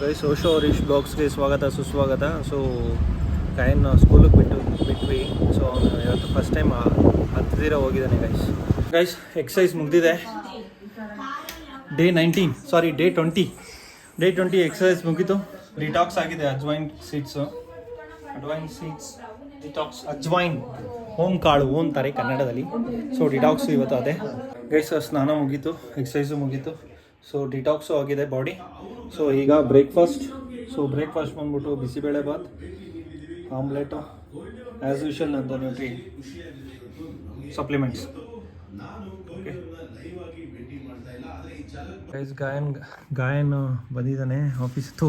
Guys Osho Harish ಬ್ಲಾಗ್ಸ್ಗೆ ಸ್ವಾಗತ ಸುಸ್ವಾಗತ. So ಗಾಯನ್ ಸ್ಕೂಲಿಗೆ ಬಿಟ್ವಿ. ಸೊ ಅವನು ಇವತ್ತು ಫಸ್ಟ್ ಟೈಮ್ ಹತ್ತಿರ ಹೋಗಿದ್ದಾನೆ ಗೈಸ್ ಎಕ್ಸಸೈಸ್ ಮುಗಿದಿದೆ. ಡೇ 20 ಎಕ್ಸಸೈಸ್ ಮುಗೀತು. ಡಿಟಾಕ್ಸ್ ಆಗಿದೆ. ಅಜ್ವೈನ್ ಸೀಡ್ಸ್ ಡಿಟಾಕ್ಸ್ ಅಜ್ವೈನ್ ಓಂ ಕಾಳು ಅಂತಾರೆ ಕನ್ನಡದಲ್ಲಿ. ಸೊ ಡಿಟಾಕ್ಸ್ ಇವತ್ತು ಅದೇ ಗೈಸ್. ಸ್ನಾನ ಮುಗೀತು, ಎಕ್ಸಸೈಸು ಮುಗೀತು. ಸೊ ಡಿಟಾಕ್ಸು ಆಗಿದೆ ಬಾಡಿ. ಸೊ ಈಗ ಬ್ರೇಕ್ಫಾಸ್ಟ್ ಬಂದ್ಬಿಟ್ಟು bisibele bath, omelette, as usual ನಂದು nutri supplements. Okay guys, Gayan ಬಂದಿದ್ದಾನೆ ಆಫೀಸ್ದು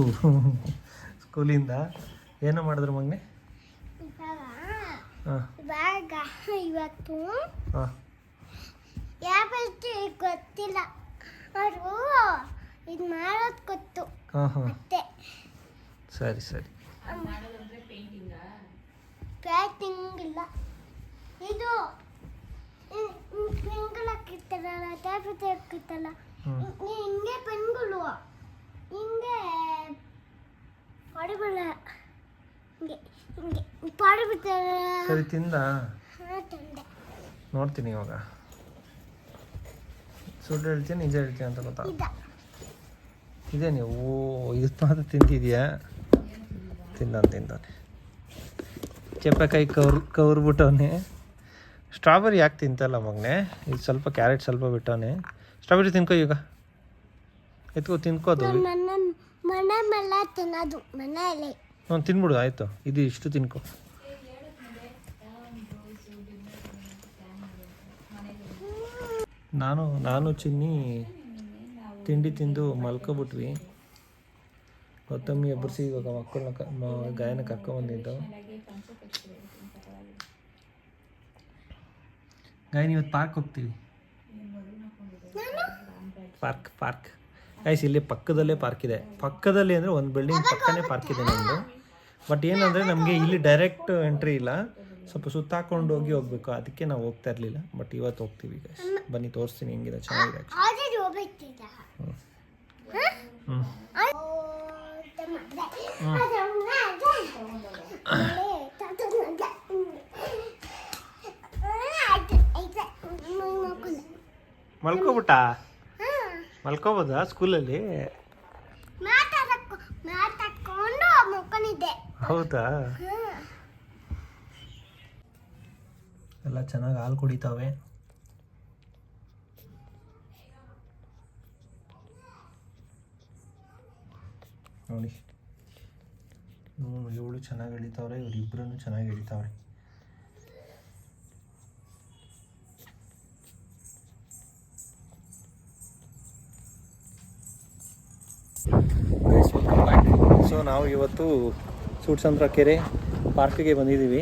ಸ್ಕೂಲಿಂದ. ಏನೋ ಮಾಡಿದ್ರು ಮಗನೆ? ಇವತ್ತು ಗೊತ್ತಿಲ್ಲ, ಅವರು ಇದು ಮಾಡೋದು ಗೊತ್ತು. ಸರಿ ಪೇಂಟಿಂಗ್ ಇಲ್ಲ, ಇದು ಪೆನ್ಗಳು ಹಾಕಿರ್ತಾರಲ್ಲ, ಟ್ಯಾಬ್ಲೆಟ್ ಹಾಕಿರ್ತಲ್ಲ, ಹಿಂಗೆ ಪೆನ್ಗಳು ಹಿಂಗೆ ಹೊಡಿಬಲ್ಲ, ಹಿಂಗೆ ಹಿಂಗೆ ಪಾಡಿಬಿಡ್ತಾರ. ಸರಿ ತಿಂದ ತಂದೆ ನೋಡ್ತೀನಿ ಇವಾಗ. ಸುಳ್ಳು ಹೇಳ್ತೀನಿ ನಿಜ ಹೇಳ್ತೀನಿ ಅಂತ ಗೊತ್ತಾ? ಇದೇ ನೀವು ಇದು ಮಾತ್ರ ತಿಂತಿದ್ಯಾ? ತಿಂದಾನೆ ಚೆಪ್ಪೆಕಾಯಿ ಕವ್ರ್ಬಿಟ್ಟವನೆ. ಸ್ಟ್ರಾಬೆರಿ ಯಾಕೆ ತಿಂತಲ್ಲ ಮಗನೆ? ಇದು ಸ್ವಲ್ಪ ಕ್ಯಾರೆಟ್ ಸ್ವಲ್ಪ ಬಿಟ್ಟವನೆ. ಸ್ಟ್ರಾಬೆರಿ ತಿನ್ಕೋ, ಈಗ ಎತ್ಕೋ ತಿನ್ಕೋದು. ಮನೆ ಮೇಲೆ ತಿನ್ನೋದು ಮನೆಯಲ್ಲಿ. ತಿನ್ಬಿಡು ಆಯಿತು. ಇದು ಇಷ್ಟು ತಿನ್ಕೋ. ನಾನು ಚಿನ್ನಿ ತಿಂಡಿ ತಿಂದು ಮಲ್ಕೊಬಿಟ್ವಿ. ಗೌತಮಿ ಎಬ್ಬರಿಸಿ ಇವಾಗ ಮಕ್ಕಳನ್ನ ಗಾಯನ ಕರ್ಕೊಂಬಂದಿದ್ದು. ಗಾಯನ ಇವತ್ತು ಪಾರ್ಕ್ ಹೋಗ್ತೀವಿ. ಪಾರ್ಕ್ ಗೈಸ್, ಇಲ್ಲಿ ಪಕ್ಕದಲ್ಲೇ ಪಾರ್ಕ್ ಇದೆ. ಪಕ್ಕದಲ್ಲಿ ಅಂದರೆ ಒಂದು ಬಿಲ್ಡಿಂಗ್ ಪಕ್ಕನೇ ಪಾರ್ಕ್ ಇದೆ ನಮ್ಮದು. ಬಟ್ ಏನಂದರೆ ನಮಗೆ ಇಲ್ಲಿ ಡೈರೆಕ್ಟ್ ಎಂಟ್ರಿ ಇಲ್ಲ, ಸ್ವಲ್ಪ ಸುತ್ತಾಕೊಂಡು ಹೋಗ್ಬೇಕು. ಅದಕ್ಕೆ ನಾವು ಹೋಗ್ತಾ ಇರಲಿಲ್ಲ. ಬಟ್ ಇವತ್ತು ಹೋಗ್ತೀವಿ ಗೈಸ್. ಬನ್ನಿ ತೋರಿಸ್ತೀನಿ ಹೆಂಗಿದೆ, ಚೆನ್ನಾಗಿದೆ. ಮಲ್ಕೋಬೋದಾ ಸ್ಕೂಲಲ್ಲಿ? ಹೌದಾ? ಎಲ್ಲ ಚೆನ್ನಾಗಿ ಹಾಲು ಕುಡಿತಾವೆ. ನೋಡಿ, ಇವಳು ಚೆನ್ನಾಗಿ ಎಳಿತಾವ್ರೆ, ಇವರಿಬ್ಬರೂ ಚೆನ್ನಾಗಿ ಎಳಿತಾವ್ರೆ. ಸೊ ನಾವು ಇವತ್ತು ಸೂಟ್ಸಂದ್ರ ಕೆರೆ ಪಾರ್ಕಿಗೆ ಬಂದಿದ್ದೀವಿ.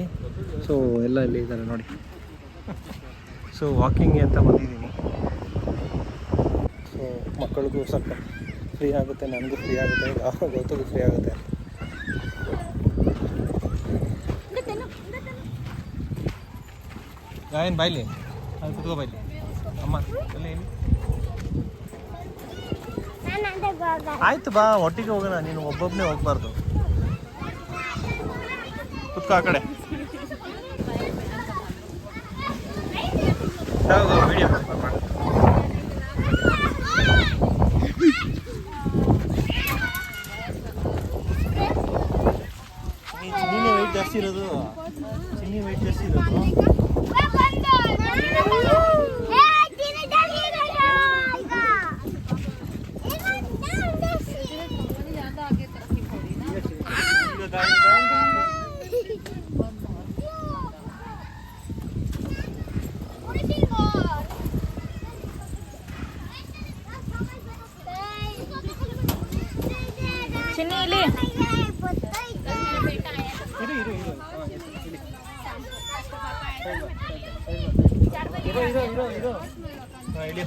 ಸೊ ಎಲ್ಲ ಇಲ್ಲಿ ಇದ್ದಾರೆ ನೋಡಿ. ಸೊ ವಾಕಿಂಗ್ಗೆ ಅಂತ ಬಂದಿದ್ದೀನಿ. ಸೊ ಮಕ್ಕಳಿಗೂ ಸ್ವಲ್ಪ ಫ್ರೀ ಆಗುತ್ತೆ, ನನಗೂ ಫ್ರೀ ಆಗುತ್ತೆ, ಗೊತ್ತಿಗೂ ಫ್ರೀ ಆಗುತ್ತೆ. ಗಾಯನ್ ಬಾಯ್ಲಿ, ಅಲ್ಲಿ ಕುತ್ಕೋ ಬಾಯ್ಲಿ. ಅಮ್ಮ ಅಲ್ಲಿ ಆಯ್ತು ಬಾ, ಒಟ್ಟಿಗೆ ಹೋಗೋಣ. ನೀನು ಒಬ್ಬೊಬ್ಬನೇ ಹೋಗ್ಬಾರ್ದು. ಕುತ್ಕೋ ಆ ಕಡೆ. ವಿಡಿಯೋ ನೀನೇ ವೆಯ್ಟ್ ಜಾಸ್ತಿ ಇರೋದು. ಚಿನ್ನಿ ವೆಯ್ಟ್ ಜಾಸ್ತಿ ಇರೋದು. ಇರೋ ಇಳಿ.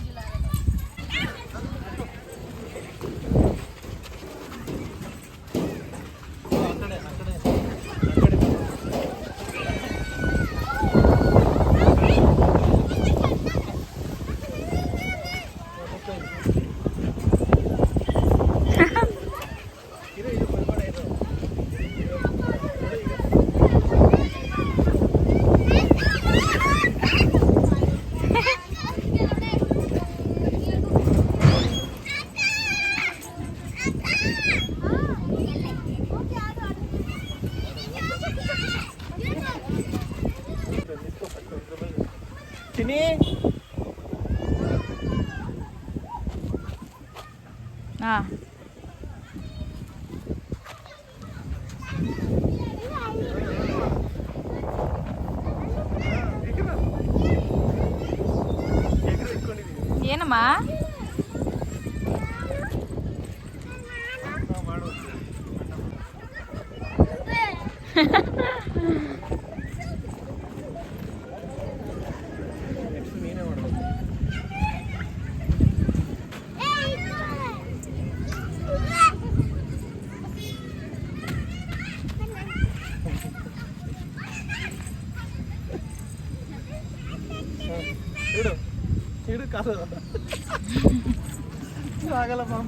ತಿನ್ನಿ. ಹಾಂ ಏನಮ್ಮ ನೀನೇ ಮಾಡ್ಬೇಕು. ಇಡು ಇಡು ಕಾಲು ಆಗಲ್ಲ ಮಾಮ.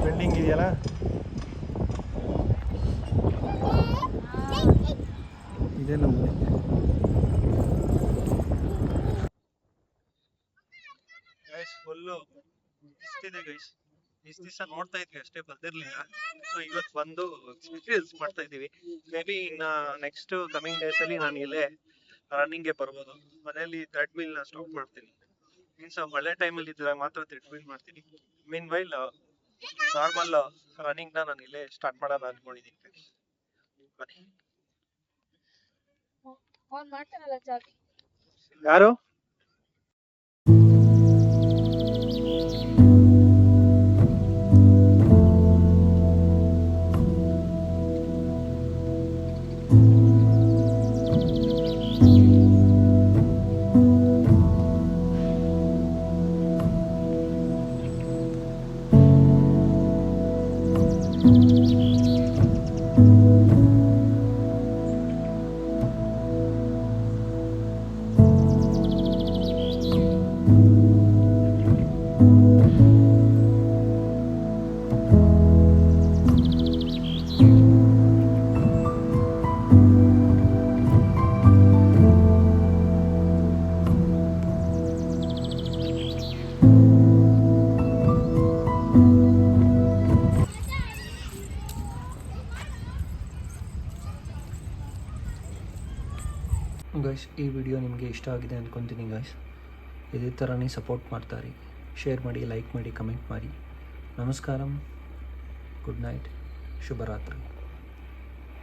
ಪೆಂಡಿಂಗ್ ಇದೆಯಲ್ಲ, ಇದೇ ನಮ್ಮನೆ. ಗೈಸ್ ಫುಲ್ಲು ಇಷ್ಟಿದೆ ಗೈಸ್. ಇಷ್ಟು ದಿವಸ ನೋಡ್ತಾ ಇದ್ವಿ ಅಷ್ಟೇ, ಬಂದಿರಲಿಲ್ಲ. ಸೊ ಇವತ್ತು ಬಂದು ಎಕ್ಸ್ಪೀರಿಯನ್ಸ್ ಮಾಡ್ತಾ ಇದ್ದೀವಿ. ಮೇ ಬಿ ಇನ್ನು ನೆಕ್ಸ್ಟ್ ಕಮಿಂಗ್ ಡೇಸಲ್ಲಿ ನಾನು ಇಲ್ಲೇ ರನ್ನಿಂಗ್ಗೆ ಬರ್ಬೋದು. ಮನೆಯಲ್ಲಿ ಥ್ರೆಡ್ಮಿಲ್ನ ಸ್ಟಾಪ್ ಮಾಡ್ತೀನಿ. ಮೀನ್ಸ್ ಒಳ್ಳೆ ಟೈಮಲ್ಲಿ ಇದ್ದಾಗ ಮಾತ್ರ ಥ್ರೆಡ್ಮಿಲ್ ಮಾಡ್ತೀನಿ. ಮೀನ್ ವೈಲ್ ನಾರ್ಮಲ್ ರನ್ನಿಂಗ್ನ ನಾನು ಇಲ್ಲೇ ಸ್ಟಾರ್ಟ್ ಮಾಡೋಣ ಅಂದ್ಕೊಂಡಿದ್ದೀನಿ. ಬನ್ನಿ. ಯಾರು ಗೈಸ್, ಈ ವಿಡಿಯೋ ನಿಮಗೆ ಇಷ್ಟ ಆಗಿದೆ ಅಂದ್ಕೊತೀನಿ ಗೈಸ್. ಇದೇ ಥರನೇ ಸಪೋರ್ಟ್ ಮಾಡ್ತಾರೆ. ಶೇರ್ ಮಾಡಿ, ಲೈಕ್ ಮಾಡಿ, ಕಮೆಂಟ್ ಮಾಡಿ. ನಮಸ್ಕಾರಂ, ಗುಡ್ ನೈಟ್, ಶುಭರಾತ್ರಿ.